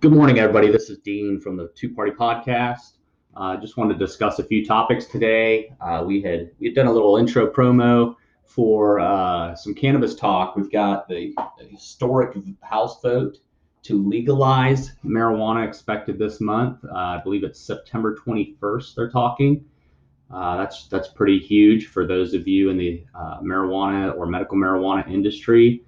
Good morning, everybody. This is Dean from the Two Party Podcast. Just wanted to discuss a few topics today. We had done a little intro promo for some cannabis talk. We've got the historic House vote to legalize marijuana expected this month. I believe it's September 21st. They're talking. That's pretty huge for those of you in the marijuana or medical marijuana industry.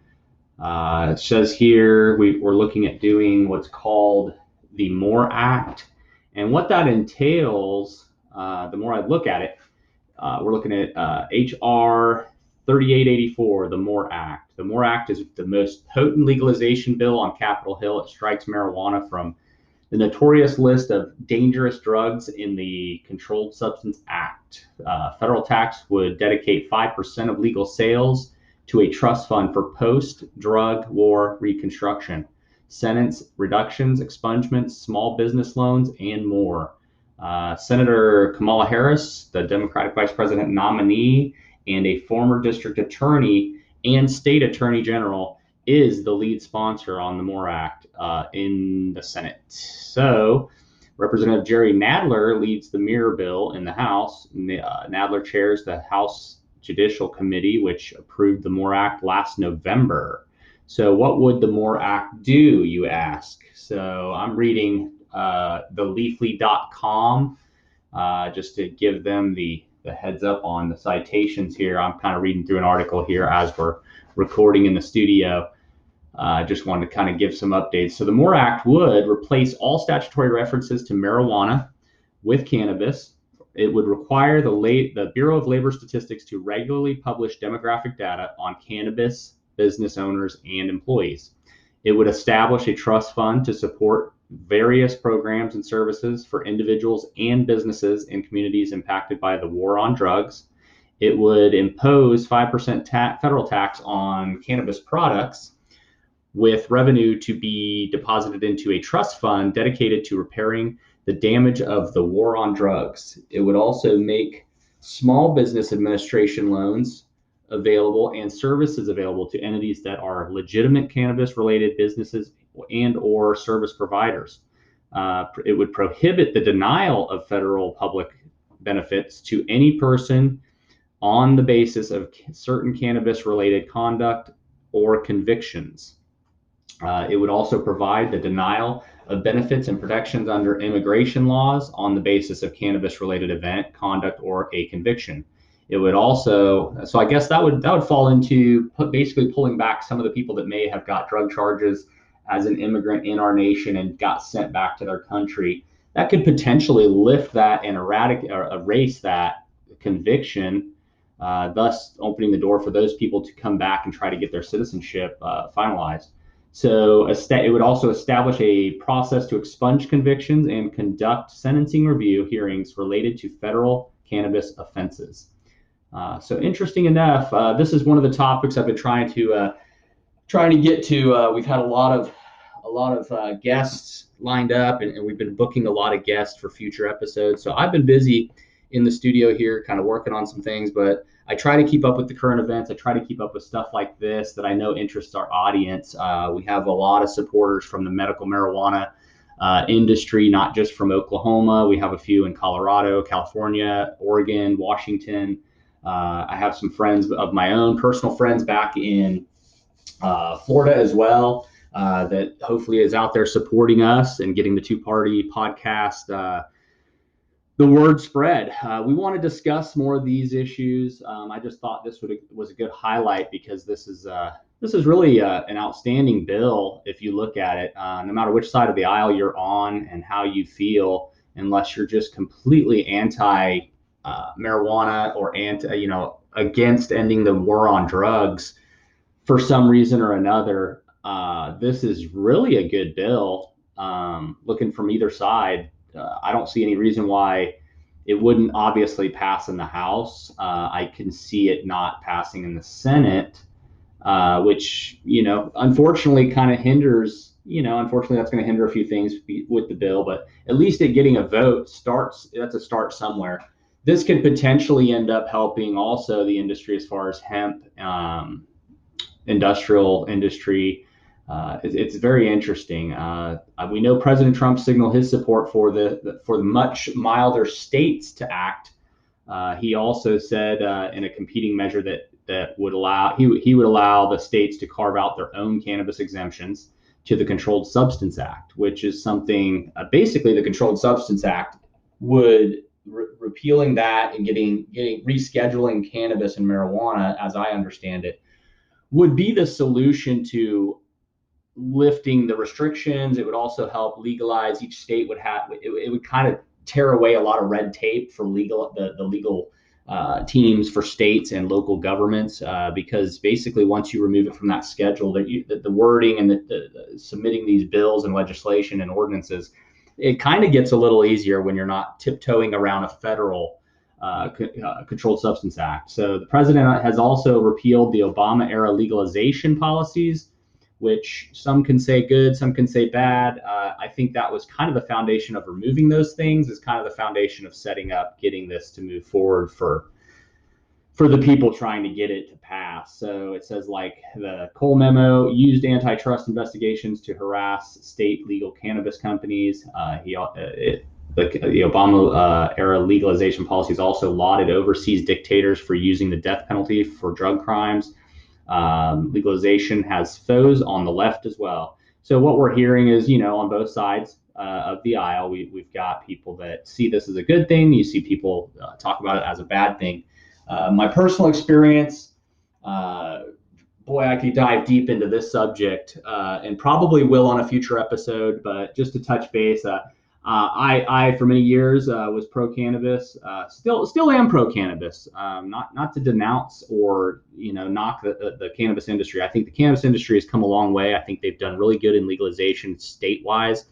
It says here we're looking at doing what's called the MORE Act. And what that entails, the more I look at it, we're looking at H.R. 3884, the MORE Act. The MORE Act is the most potent legalization bill on Capitol Hill. It strikes marijuana from the notorious list of dangerous drugs in the Controlled Substance Act. Federal tax would dedicate 5% of legal sales to a trust fund for post-drug war reconstruction, sentence reductions, expungements, small business loans, and more. Senator Kamala Harris, the Democratic Vice President nominee, and a former district attorney and state attorney general is the lead sponsor on the MORE Act in the Senate. So Representative Jerry Nadler leads the MIRROR bill in the House. Nadler chairs the House Judicial Committee, which approved the MORE Act last November. So what would the MORE Act do, you ask? So I'm reading theleafly.com just to give them the heads up on the citations here. I'm kind of reading through an article here as we're recording in the studio. Just wanted to kind of give some updates. So the MORE Act would replace all statutory references to marijuana with cannabis. It would require the Bureau of Labor Statistics to regularly publish demographic data on cannabis business owners and employees. It would establish a trust fund to support various programs and services for individuals and businesses in communities impacted by the war on drugs. It would impose 5% federal tax on cannabis products, with revenue to be deposited into a trust fund dedicated to repairing the damage of the war on drugs. It would also make small business administration loans available and services available to entities that are legitimate cannabis-related businesses and or service providers. It would prohibit the denial of federal public benefits to any person on the basis of certain cannabis-related conduct or convictions. It would also provide the denial of benefits and protections under immigration laws on the basis of cannabis-related event, conduct, or a conviction. It would also, so I guess that would fall into basically pulling back some of the people that may have got drug charges as an immigrant in our nation and got sent back to their country. That could potentially lift that and erase that conviction, thus opening the door for those people to come back and try to get their citizenship finalized. So it would also establish a process to expunge convictions and conduct sentencing review hearings related to federal cannabis offenses. So interesting enough, this is one of the topics I've been trying to get to. We've had a lot of guests lined up, and we've been booking a lot of guests for future episodes. So I've been busy in the studio here, kind of working on some things, but I try to keep up with the current events. I try to keep up with stuff like this that I know interests our audience. We have a lot of supporters from the medical marijuana industry, not just from Oklahoma. We have a few in Colorado, California, Oregon, Washington. I have some friends of my own, personal friends back in Florida as well, that hopefully is out there supporting us and getting the Two Party Podcast the word spread. We want to discuss more of these issues. I just thought this was a good highlight because this is really an outstanding bill if you look at it. No matter which side of the aisle you're on and how you feel, unless you're just completely anti marijuana or against ending the war on drugs for some reason or another, this is really a good bill. Looking from either side. I don't see any reason why it wouldn't obviously pass in the House. I can see it not passing in the Senate, which, unfortunately kind of hinders, unfortunately that's going to hinder a few things with the bill, but at least it getting a vote that's a start somewhere. This could potentially end up helping also the industry as far as hemp, industrial industry, It's very interesting. We know President Trump signaled his support for the much milder states to act. He also said in a competing measure that would allow he would allow the states to carve out their own cannabis exemptions to the Controlled Substance Act, which is something basically the Controlled Substance Act would repealing that and getting rescheduling cannabis and marijuana, as I understand it, would be the solution to lifting the restrictions. It would also help legalize. Each state would have it would kind of tear away a lot of red tape for the legal teams for states and local governments, because basically once you remove it from that schedule, the wording and the submitting these bills and legislation and ordinances, it kind of gets a little easier when you're not tiptoeing around a federal Controlled Substance Act. So the president has also repealed the Obama era legalization policies, which some can say good, some can say bad. I think that was kind of the foundation of removing those things, is kind of the foundation of setting up, getting this to move forward for the people trying to get it to pass. So it says, like, the Cole memo used antitrust investigations to harass state legal cannabis companies. The Obama era legalization policies also lauded overseas dictators for using the death penalty for drug crimes. Legalization has foes on the left as well. So what we're hearing is, on both sides of the aisle, we've got people that see this as a good thing. You see people talk about it as a bad thing. My personal experience, boy, I could dive deep into this subject and probably will on a future episode, but just to touch base, I for many years was pro cannabis. Still am pro cannabis. Not to denounce or knock the cannabis industry. I think the cannabis industry has come a long way. I think they've done really good in legalization state-wise.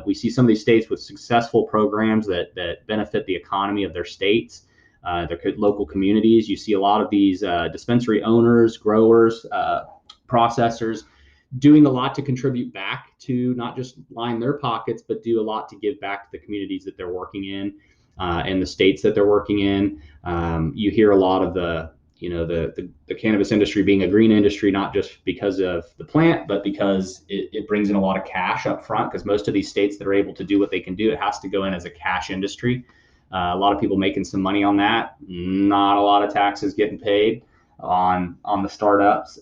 We see some of these states with successful programs that benefit the economy of their states, their local communities. You see a lot of these dispensary owners, growers, processors doing a lot to contribute back to not just line their pockets, but do a lot to give back to the communities that they're working in and the states that they're working in. You hear a lot of the cannabis industry being a green industry, not just because of the plant, but because it brings in a lot of cash up front, because most of these states that are able to do what they can do, it has to go in as a cash industry. A lot of people making some money on that, not a lot of taxes getting paid on the startups.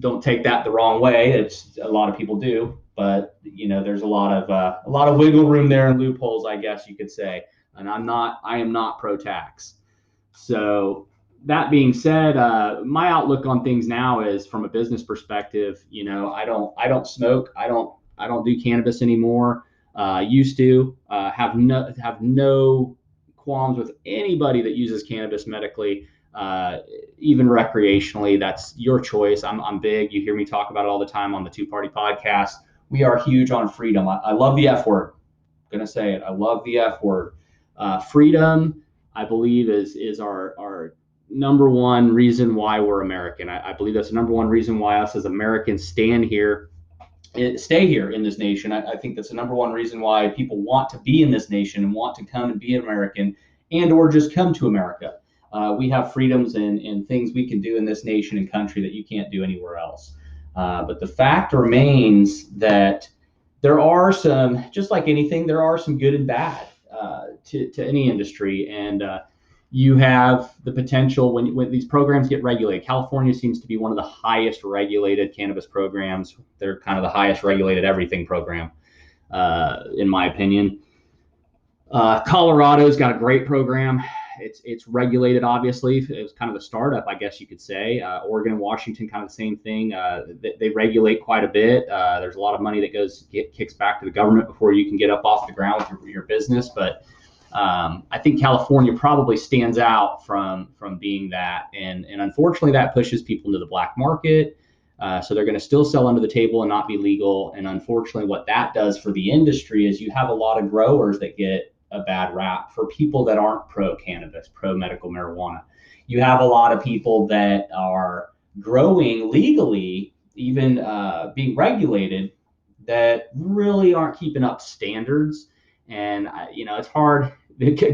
Don't take that the wrong way. It's a lot of people do, but there's a lot of wiggle room there and loopholes, I guess you could say. And I am not pro tax. So that being said, my outlook on things now is, from a business perspective, I don't smoke. I don't do cannabis anymore. Used to have no qualms with anybody that uses cannabis medically. Even recreationally, that's your choice. I'm big. You hear me talk about it all the time on the Two Party Podcast. We are huge on freedom. I love the F word. I'm gonna say it. I love the F word. Freedom, I believe, is our number one reason why we're American. I believe that's the number one reason why us as Americans stay here in this nation. I think that's the number one reason why people want to be in this nation and want to come and be an American, and or just come to America. We have freedoms and things we can do in this nation and country that you can't do anywhere else. But the fact remains that there are some, just like anything, there are some good and bad to any industry. And you have the potential when these programs get regulated. California seems to be one of the highest regulated cannabis programs. They're kind of the highest regulated everything program, in my opinion. Colorado's got a great program. It's regulated, obviously. It was kind of a startup, I guess you could say. Oregon and Washington, kind of the same thing. They regulate quite a bit. There's a lot of money that kicks back to the government before you can get up off the ground with your business. But I think California probably stands out from being that. And unfortunately, that pushes people into the black market. So they're going to still sell under the table and not be legal. And unfortunately, what that does for the industry is you have a lot of growers that get a bad rap for people that aren't pro cannabis, pro medical marijuana. You have a lot of people that are growing legally, even being regulated, that really aren't keeping up standards. And it's hard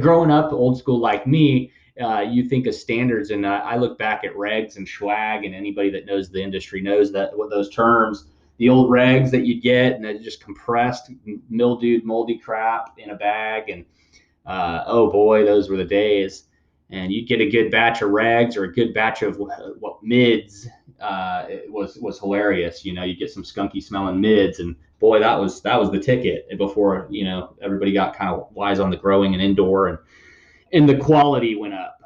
growing up old school like me. you think of standards, and I look back at regs and swag, and anybody that knows the industry knows that what those terms, the old regs that you get, and it just compressed, mildewed, moldy crap in a bag, and oh boy, those were the days. And you'd get a good batch of regs or a good batch of what mids. It was hilarious. You get some skunky smelling mids, and boy, that was the ticket before everybody got kind of wise on the growing and indoor, and the quality went up.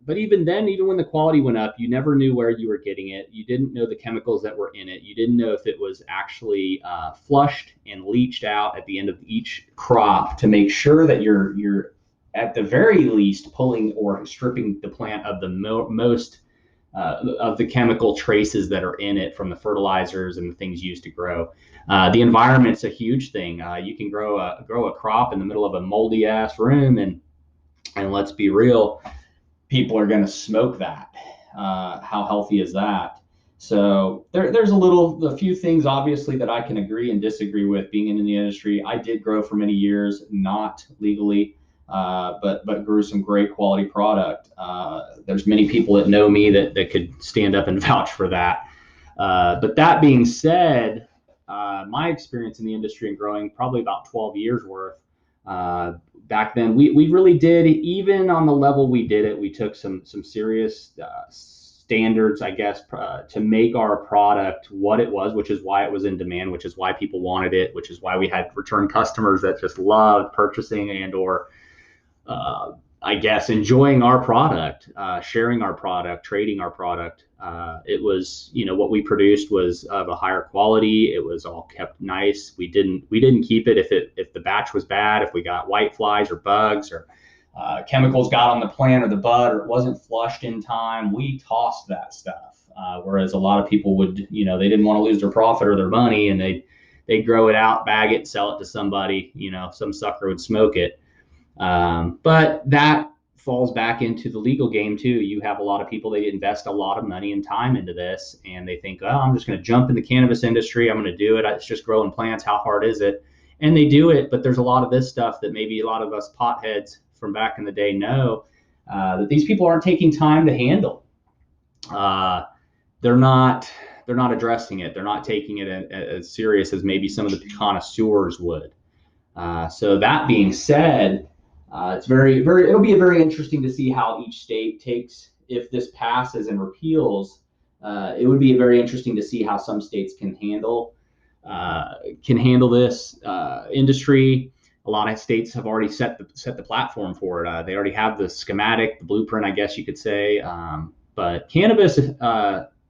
But even then, even when the quality went up, you never knew where you were getting it. You didn't know the chemicals that were in it. You didn't know if it was actually flushed and leached out at the end of each crop to make sure that you're at the very least pulling or stripping the plant of the most of the chemical traces that are in it from the fertilizers and the things used to grow. The environment's a huge thing. You can grow a crop in the middle of a moldy ass room, and let's be real, people are going to smoke that. How healthy is that? So there's a few things obviously that I can agree and disagree with being in the industry. I did grow for many years, not legally, but grew some great quality product. There's many people that know me that could stand up and vouch for that. But that being said, my experience in the industry and growing probably about 12 years worth. Back then, we really did, even on the level we did it, we took some serious standards, I guess, to make our product what it was, which is why it was in demand, which is why people wanted it, which is why we had return customers that just loved purchasing and or I guess enjoying our product, sharing our product, trading our product. It was, what we produced was of a higher quality. It was all kept nice. We didn't keep it if the batch was bad, if we got white flies or bugs or chemicals got on the plant or the bud, or it wasn't flushed in time. We tossed that stuff. Whereas a lot of people would, they didn't want to lose their profit or their money, and they'd grow it out, bag it, sell it to somebody. Some sucker would smoke it. But that falls back into the legal game too. You have a lot of people, they invest a lot of money and time into this, and they think, oh, I'm just going to jump in the cannabis industry. I'm going to do it. It's just growing plants. How hard is it? And they do it, but there's a lot of this stuff that maybe a lot of us potheads from back in the day know that these people aren't taking time to handle. They're not addressing it. They're not taking it as serious as maybe some of the connoisseurs would. So that being said, it'll be very interesting to see how each state takes, if this passes and repeals. It would be very interesting to see how some states can handle this industry. A lot of states have already set the platform for it. They already have the schematic, the blueprint, I guess you could say. But cannabis in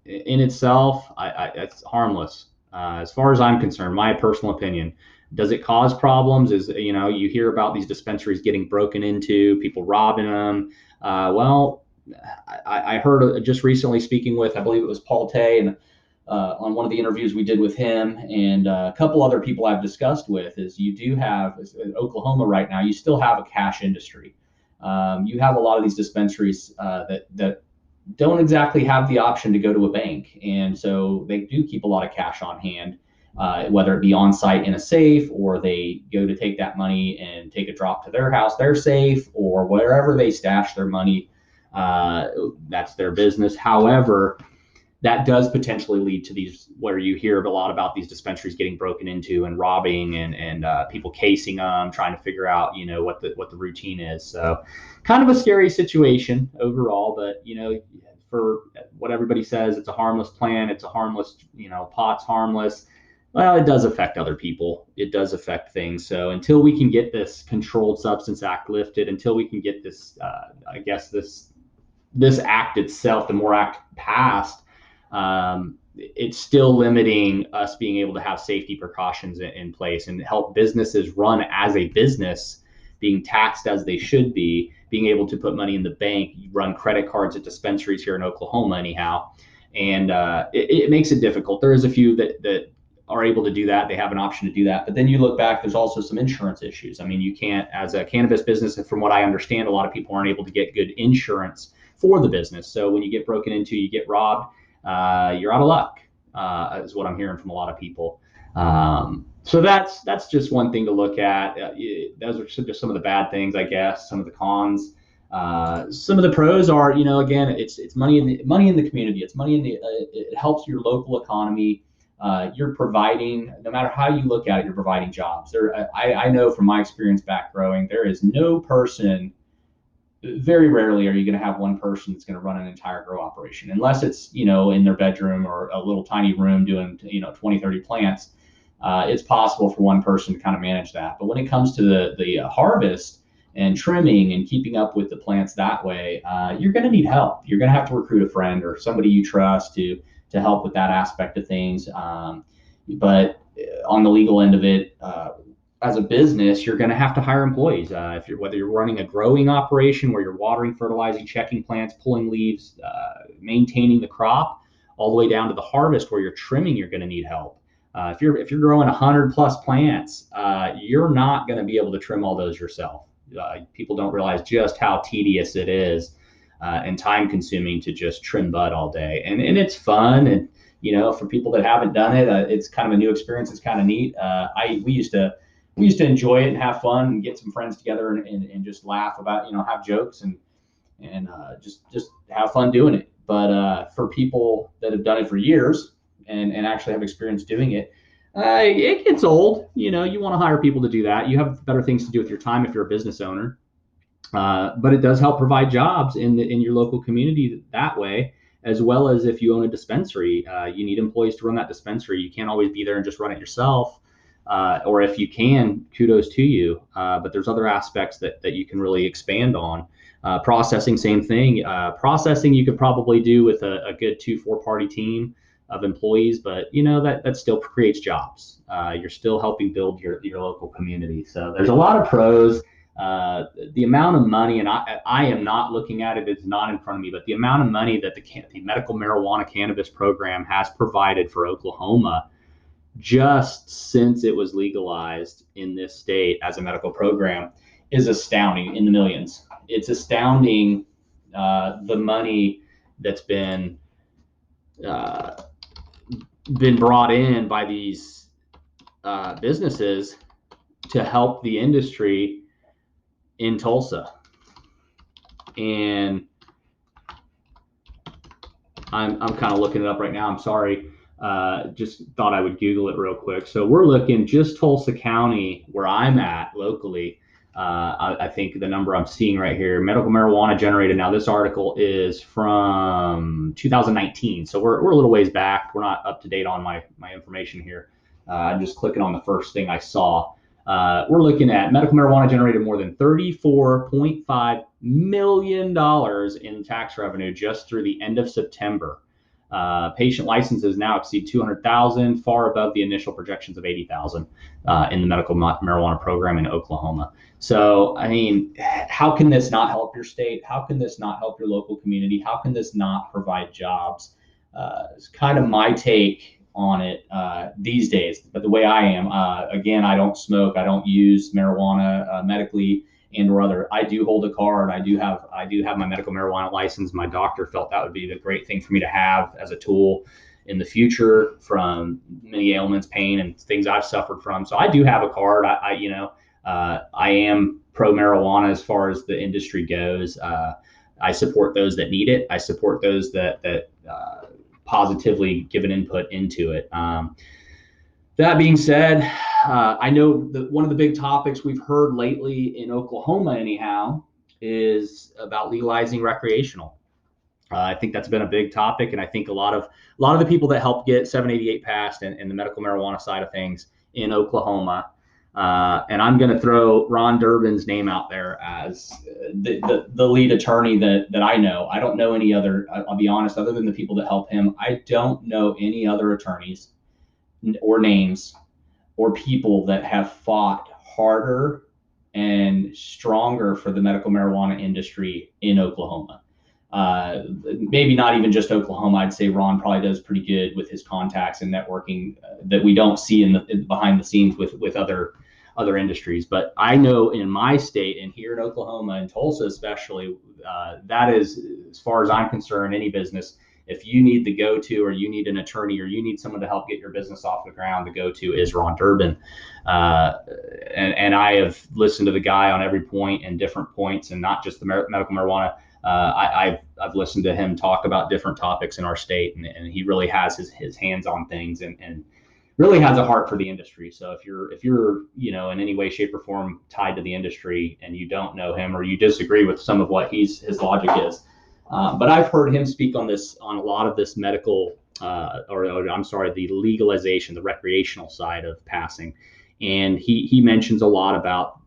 itself, it's harmless. As far as I'm concerned, my personal opinion. Does it cause problems? You hear about these dispensaries getting broken into, people robbing them. Well, I heard just recently speaking with, I believe it was Paul Tay, and on one of the interviews we did with him and a couple other people I've discussed with, is you do have in Oklahoma right now, you still have a cash industry. You have a lot of these dispensaries that don't exactly have the option to go to a bank, and so they do keep a lot of cash on hand. Whether it be on site in a safe, or they go to take that money and take a drop to their house, their safe, or wherever they stash their money, that's their business. However, that does potentially lead to these, where you hear a lot about these dispensaries getting broken into and robbing, and people casing them, trying to figure out, what the routine is. So kind of a scary situation overall, but, for what everybody says, it's a harmless plant. It's a harmless, pot's harmless. Well, it does affect other people. It does affect things. So until we can get this Controlled Substance Act lifted, until we can get this, I guess this act itself, the MORE Act, passed, it's still limiting us being able to have safety precautions in place and help businesses run as a business, being taxed as they should be, being able to put money in the bank, run credit cards at dispensaries here in Oklahoma anyhow. And it makes it difficult. There is a few that are able to do that. They have an option to do that. But then you look back, there's also some insurance issues. I mean, you can't, as a cannabis business, and from what I understand, a lot of people aren't able to get good insurance for the business. So when you get broken into, you get robbed, you're out of luck, is what I'm hearing from a lot of people. So that's just one thing to look at. Those are just some of the bad things, I guess, some of the cons. Some of the pros are, again, it's money in the community. It's money in the. It helps your local economy. You're providing, no matter how you look at it, you're providing jobs. I know from my experience back growing, there is no person. Very rarely are you going to have one person that's going to run an entire grow operation, unless it's in their bedroom or a little tiny room doing 20, 30 plants. It's possible for one person to kind of manage that. But when it comes to the harvest and trimming and keeping up with the plants that way, you're going to need help. You're going to have to recruit a friend or somebody you trust to help with that aspect of things. But on the legal end of it, as a business, you're going to have to hire employees. Whether you're running a growing operation where you're watering, fertilizing, checking plants, pulling leaves, maintaining the crop, all the way down to the harvest where you're trimming, you're going to need help. If you're growing 100 plus plants, you're not going to be able to trim all those yourself. People don't realize just how tedious it is and time consuming to just trim bud all day. And it's fun. And, for people that haven't done it, it's kind of a new experience. It's kind of neat. We used to enjoy it and have fun and get some friends together and just laugh about, have jokes and just have fun doing it. But for people that have done it for years and actually have experience doing it, it gets old. You want to hire people to do that. You have better things to do with your time if you're a business owner. But it does help provide jobs in your local community that way, as well as if you own a dispensary. You need employees to run that dispensary. You can't always be there and just run it yourself. Or if you can, kudos to you. But there's other aspects that you can really expand on. Processing, same thing. Processing you could probably do with a good 2-4 party team of employees, but that still creates jobs. You're still helping build your local community. So there's a lot of pros. The amount of money, and I am not looking at it, it's not in front of me, but the amount of money that the medical marijuana cannabis program has provided for Oklahoma just since it was legalized in this state as a medical program is astounding, in the millions. It's astounding the money that's been brought in by these businesses to help the industry in Tulsa. And I'm kind of looking it up right now. I'm sorry. Just thought I would Google it real quick. So we're looking just Tulsa County, where I'm at locally. I think the number I'm seeing right here, medical marijuana generated. Now this article is from 2019, so we're a little ways back. We're not up to date on my information here. I'm just clicking on the first thing I saw. We're looking at medical marijuana generated more than $34.5 million in tax revenue just through the end of September. Patient licenses now exceed 200,000, far above the initial projections of 80,000 in the medical marijuana program in Oklahoma. So, I mean, how can this not help your state? How can this not help your local community? How can this not provide jobs? It's kind of my take on it these days. But the way I am, again, I don't smoke. I don't use marijuana medically and or other. I do hold a card. I do have my medical marijuana license. My doctor felt that would be the great thing for me to have as a tool in the future from many ailments, pain, and things I've suffered from. So I do have a card. I am pro marijuana as far as the industry goes. I support those that need it. I support those that positively give an input into it. That being said, I know that one of the big topics we've heard lately in Oklahoma, anyhow, is about legalizing recreational. I think that's been a big topic, and I think a lot of the people that helped get 788 passed and the medical marijuana side of things in Oklahoma. And I'm going to throw Ron Durbin's name out there as the lead attorney that I know. I don't know any other. I'll be honest, other than the people that help him, I don't know any other attorneys or names or people that have fought harder and stronger for the medical marijuana industry in Oklahoma. Maybe not even just Oklahoma. I'd say Ron probably does pretty good with his contacts and networking that we don't see in behind the scenes with other industries. But I know in my state and here in Oklahoma and Tulsa especially, that is, as far as I'm concerned, any business, if you need the go-to, or you need an attorney, or you need someone to help get your business off the ground, the go-to is Ron Durbin. And I have listened to the guy on every point and different points, and not just the medical marijuana. I've listened to him talk about different topics in our state, and he really has his hands on things, and really has a heart for the industry. So if you're in any way, shape, or form tied to the industry and you don't know him, or you disagree with some of what his logic is, but I've heard him speak on a lot of this medical, the legalization, the recreational side of passing, and he mentions a lot about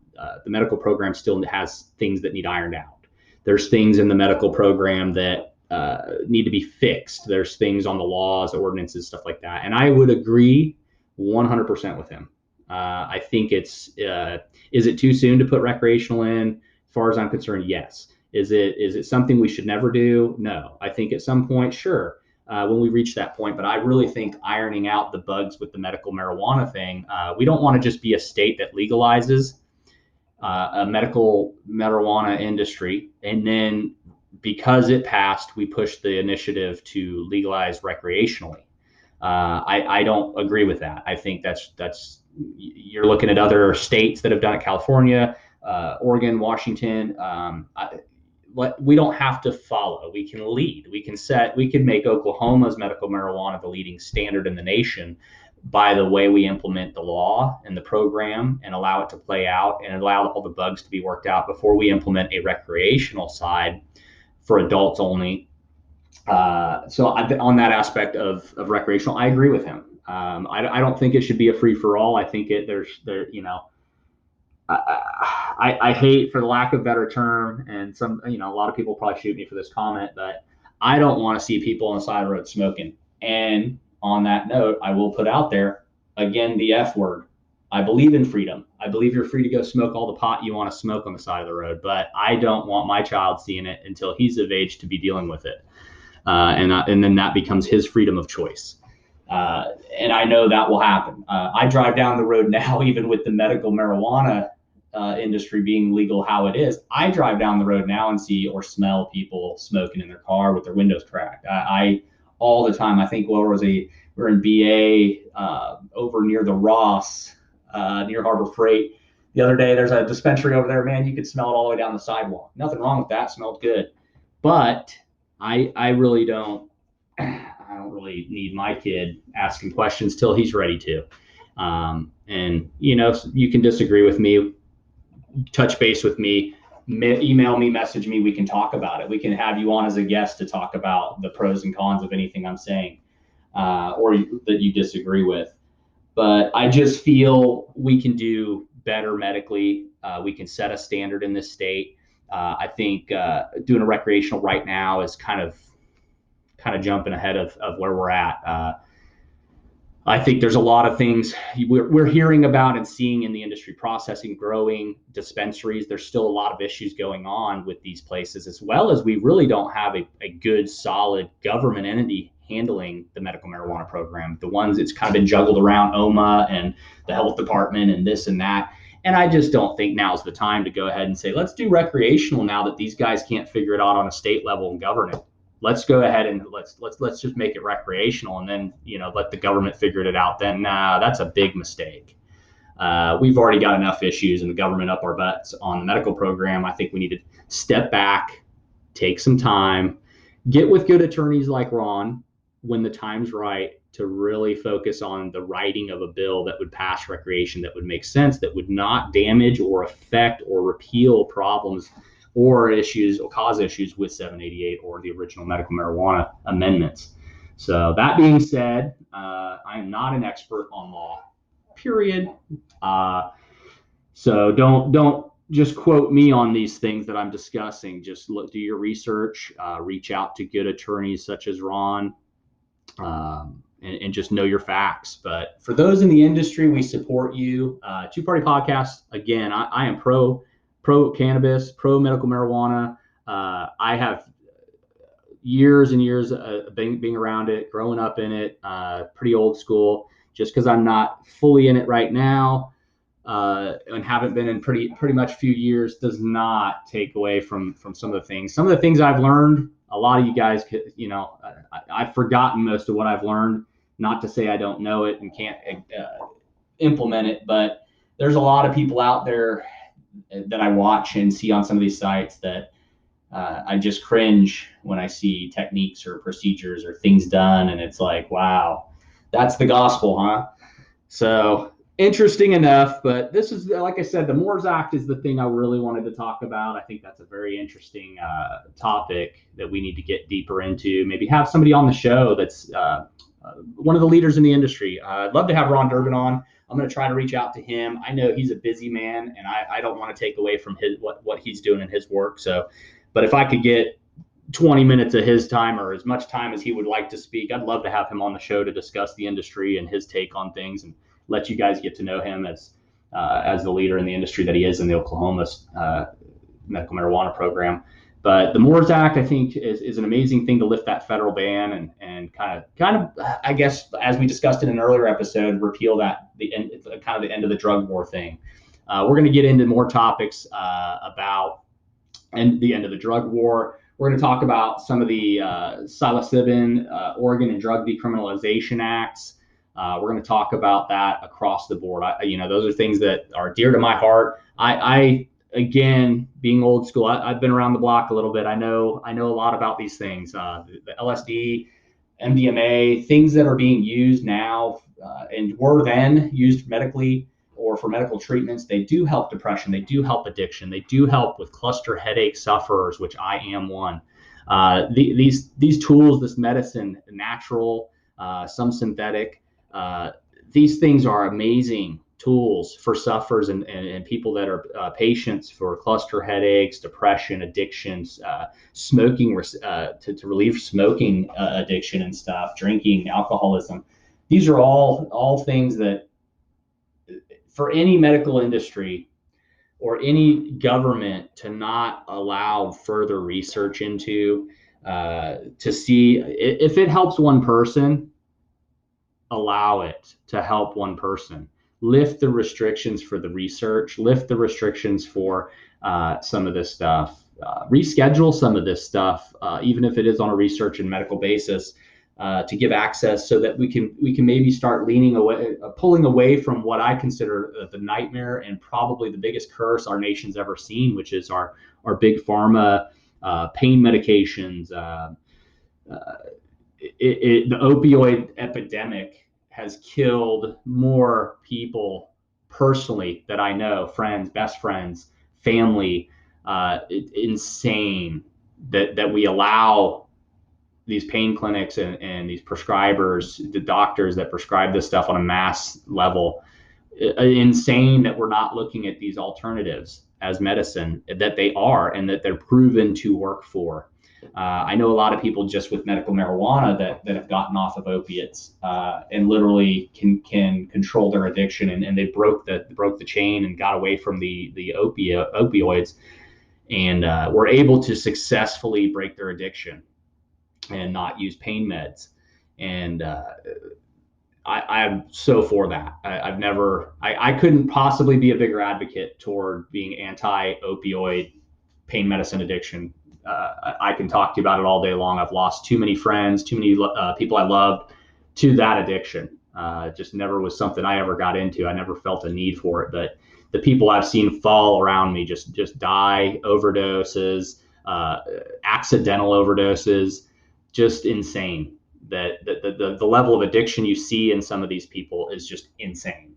the medical program still has things that need ironed out. There's things in the medical program that need to be fixed. There's things on the laws, ordinances, stuff like that. And I would agree 100% with him. I think is it too soon to put recreational in? As far as I'm concerned, yes. Is it something we should never do? No. I think at some point, sure, when we reach that point. But I really think ironing out the bugs with the medical marijuana thing, we don't want to just be a state that legalizes a medical marijuana industry, and then because it passed, we pushed the initiative to legalize recreationally. I don't agree with that. I think that's you're looking at other states that have done it, California, Oregon, Washington. We don't have to follow. We can lead. We can make Oklahoma's medical marijuana the leading standard in the nation by the way we implement the law and the program and allow it to play out and allow all the bugs to be worked out before we implement a recreational side for adults only. So on that aspect of recreational, I agree with him. I don't think it should be a free for all. I think I hate, for the lack of a better term, and a lot of people probably shoot me for this comment, but I don't want to see people on the side of the road smoking. And on that note, I will put out there again the F word. I believe in freedom. I believe you're free to go smoke all the pot you want to smoke on the side of the road, but I don't want my child seeing it until he's of age to be dealing with it. And then that becomes his freedom of choice. And I know that will happen. I drive down the road now, even with the medical marijuana industry being legal how it is. I drive down the road now and see or smell people smoking in their car with their windows cracked. I all the time. I think we're in BA over near the Ross, near Harbor Freight. The other day, there's a dispensary over there. Man, you could smell it all the way down the sidewalk. Nothing wrong with that. Smelled good. But I really don't. I don't really need my kid asking questions till he's ready to. And you can disagree with me, touch base with me, email me, message me. We can talk about it. We can have you on as a guest to talk about the pros and cons of anything I'm saying, or that you disagree with. But I just feel we can do better medically. We can set a standard in this state. I think doing a recreational right now is kind of jumping ahead of where we're at. I think there's a lot of things we're hearing about and seeing in the industry, processing, growing, dispensaries. There's still a lot of issues going on with these places, as well as we really don't have a good, solid government entity handling the medical marijuana program. The ones it's kind of been juggled around OMA and the health department and this and that. And I just don't think now's the time to go ahead and say, let's do recreational now that these guys can't figure it out on a state level and govern it. Let's go ahead and let's just make it recreational, and then let the government figure it out. Then that's a big mistake. We've already got enough issues and the government up our butts on the medical program. I think we need to step back, take some time, get with good attorneys like Ron when the time's right to really focus on the writing of a bill that would pass recreation, that would make sense, that would not damage or affect or repeal problems or issues or cause issues with 788 or the original medical marijuana amendments. So that being said, I am not an expert on law, period. So don't just quote me on these things that I'm discussing. Just do your research, reach out to good attorneys such as Ron, and just know your facts. But for those in the industry, we support you. Two Party Podcast, again, I am pro cannabis, pro medical marijuana. I have years and years being around it, growing up in it, pretty old school. Just because I'm not fully in it right now and haven't been in pretty much a few years does not take away from some of the things. Some of the things I've learned, a lot of you guys, I've forgotten most of what I've learned. Not to say I don't know it and can't implement it, but there's a lot of people out there that I watch and see on some of these sites that I just cringe when I see techniques or procedures or things done, and it's like, wow, that's the gospel, huh? So interesting enough, but this is, like I said, the Moores Act is the thing I really wanted to talk about. I think that's a very interesting topic that we need to get deeper into. Maybe have somebody on the show that's one of the leaders in the industry. I'd love to have Ron Durbin on. I'm going to try to reach out to him. I know he's a busy man, and I don't want to take away from what he's doing in his work. So, but if I could get 20 minutes of his time or as much time as he would like to speak, I'd love to have him on the show to discuss the industry and his take on things, and let you guys get to know him as the leader in the industry that he is in the Oklahoma medical marijuana program. But the Moores Act, I think, is an amazing thing to lift that federal ban and kind of, I guess, as we discussed in an earlier episode, repeal that the end of the drug war thing. We're going to get into more topics about the end of the drug war. We're going to talk about some of the psilocybin, Oregon and drug decriminalization acts. We're going to talk about that across the board. Those are things that are dear to my heart. I again, being old school, I've been around the block a little bit. I know a lot about these things. The LSD, MDMA, things that are being used now and were then used medically or for medical treatments. They do help depression. They do help addiction. They do help with cluster headache sufferers, which I am one. These tools, this medicine, natural, some synthetic, these things are amazing tools for sufferers and people that are patients for cluster headaches, depression, addictions, smoking, to relieve smoking addiction and stuff, drinking, alcoholism. These are all things that for any medical industry or any government to not allow further research into, to see if it helps one person, allow it to help one person. Lift the restrictions for the research, lift the restrictions for some of this stuff, reschedule some of this stuff, even if it is on a research and medical basis, to give access so that we can maybe start leaning away, pulling away from what I consider the nightmare and probably the biggest curse our nation's ever seen, which is our big pharma pain medications. The opioid epidemic has killed more people personally that I know, friends, best friends, family. Insane that we allow these pain clinics and these prescribers, the doctors that prescribe this stuff on a mass level. Insane that we're not looking at these alternatives as medicine, that they are and that they're proven to work for. I know a lot of people just with medical marijuana that have gotten off of opiates and literally can control their addiction, and they broke the chain and got away from the opioids, and were able to successfully break their addiction and not use pain meds. And I'm so for that. I couldn't possibly be a bigger advocate toward being anti-opioid pain medicine addiction. I can talk to you about it all day long. I've lost too many friends, too many people I loved to that addiction. Just never was something I ever got into. I never felt a need for it. But the people I've seen fall around me just die, overdoses, accidental overdoses, just insane. That the level of addiction you see in some of these people is just insane.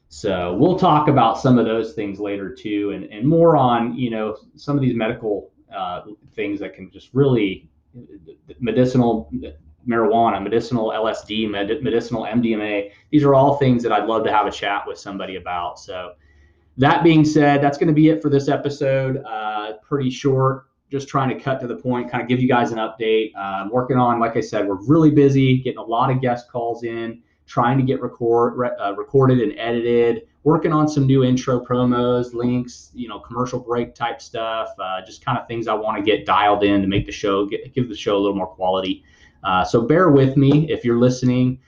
So we'll talk about some of those things later too, and more on some of these medical things that can just really, medicinal marijuana, medicinal LSD, medicinal MDMA. These are all things that I'd love to have a chat with somebody about. So that being said, that's going to be it for this episode. Pretty short, just trying to cut to the point, kind of give you guys an update. Working on, like I said, we're really busy, getting a lot of guest calls in, trying to get recorded and edited, working on some new intro promos, links, commercial break type stuff, just kind of things I want to get dialed in to make the show, give the show a little more quality. So bear with me if you're listening.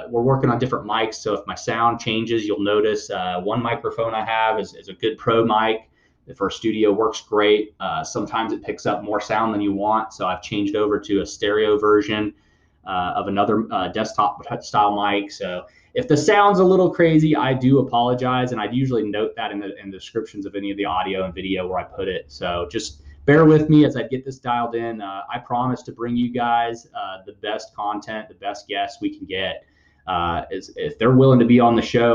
We're working on different mics, so if my sound changes, you'll notice one microphone I have is a good pro mic. For studio, works great. Sometimes it picks up more sound than you want, so I've changed over to a stereo version of another desktop style mic. So if the sound's a little crazy, I do apologize, and I'd usually note that in the descriptions of any of the audio and video where I put it. So just bear with me as I get this dialed in. I promise to bring you guys the best content, the best guests we can get. If they're willing to be on the show,